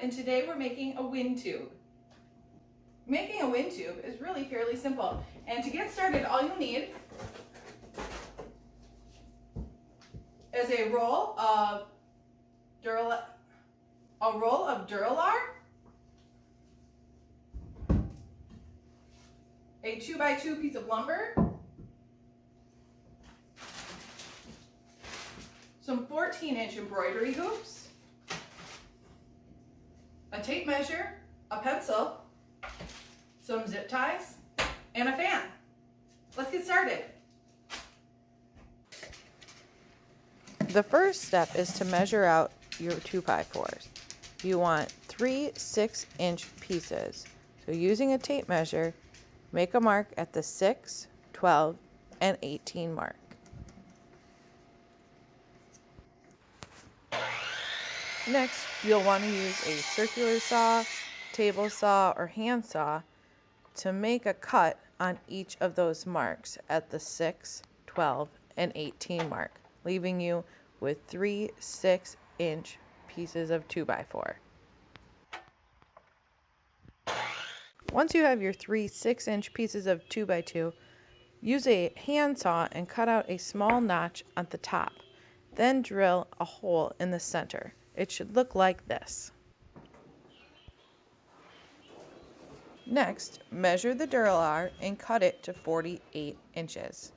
and today we're making a wind tube. Making a wind tube is really fairly simple, and to get started all you'll need is a roll of Duralar, a 2x2 piece of lumber, some 14-inch embroidery hoops, a tape measure, a pencil, some zip ties, and a fan. Let's get started. The first step is to measure out your 2x4s. You want 3 6-inch pieces. So using a tape measure, make a mark at the 6, 12, and 18 mark. Next, you'll want to use a circular saw, table saw, or hand saw to make a cut on each of those marks at the 6, 12, and 18 mark, leaving you with 3 6-inch pieces of 2x4. Once you have your 3 6-inch pieces of 2x2, use a hand saw and cut out a small notch at the top. Then drill a hole in the center. It should look like this. Next, measure the Duralar and cut it to 48 inches.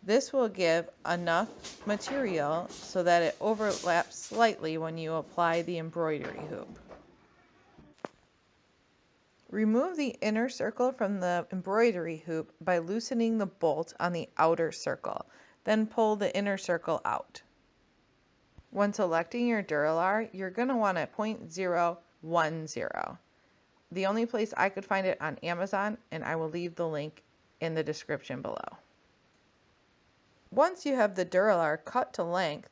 This will give enough material so that it overlaps slightly when you apply the embroidery hoop. Remove the inner circle from the embroidery hoop by loosening the bolt on the outer circle. Then pull the inner circle out. When selecting your Duralar, you're going to want a .010. The only place I could find it on Amazon, and I will leave the link in the description below. Once you have the Duralar cut to length,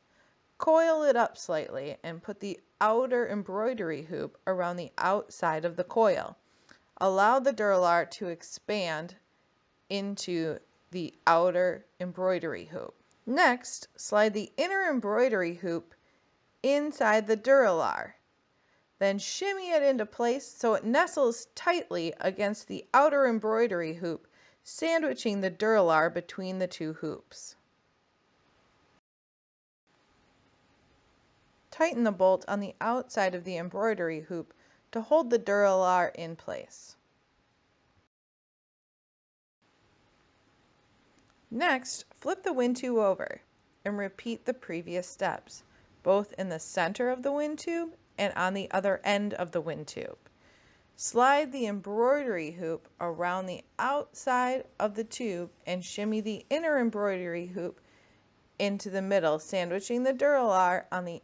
coil it up slightly and put the outer embroidery hoop around the outside of the coil. Allow the Duralar to expand into the outer embroidery hoop. Next, slide the inner embroidery hoop inside the Duralar. Then shimmy it into place so it nestles tightly against the outer embroidery hoop, sandwiching the Duralar between the two hoops. Tighten the bolt on the outside of the embroidery hoop to hold the Duralar in place. Next, flip the wind tube over and repeat the previous steps, both in the center of the wind tube and on the other end of the wind tube. Slide the embroidery hoop around the outside of the tube and shimmy the inner embroidery hoop into the middle, sandwiching the Duralar on the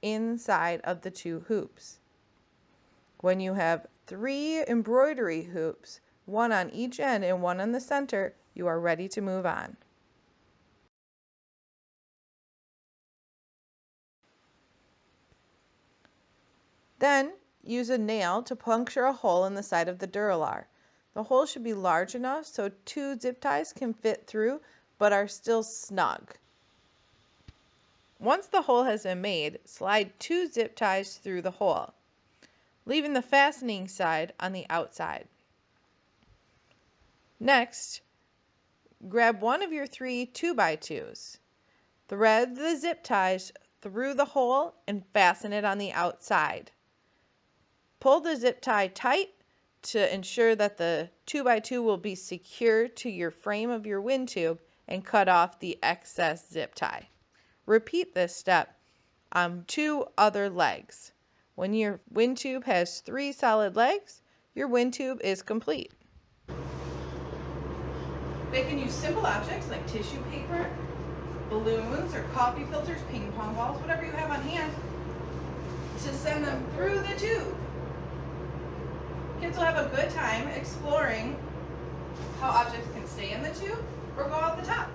inside of the two hoops. When you have 3 embroidery hoops, one on each end and one in the center, you are ready to move on. Then, use a nail to puncture a hole in the side of the Duralar. The hole should be large enough so 2 zip ties can fit through but are still snug. Once the hole has been made, slide 2 zip ties through the hole, leaving the fastening side on the outside. Next, grab one of your 3 2x2s. Thread the zip ties through the hole and fasten it on the outside. Pull the zip tie tight to ensure that the 2x2 will be secure to your frame of your wind tube and cut off the excess zip tie. Repeat this step on 2 other legs. When your wind tube has 3 solid legs, your wind tube is complete. They can use simple objects like tissue paper, balloons, or coffee filters, ping pong balls, whatever you have on hand, to send them through the tube. Kids will have a good time exploring how objects can stay in the tube or go out the top.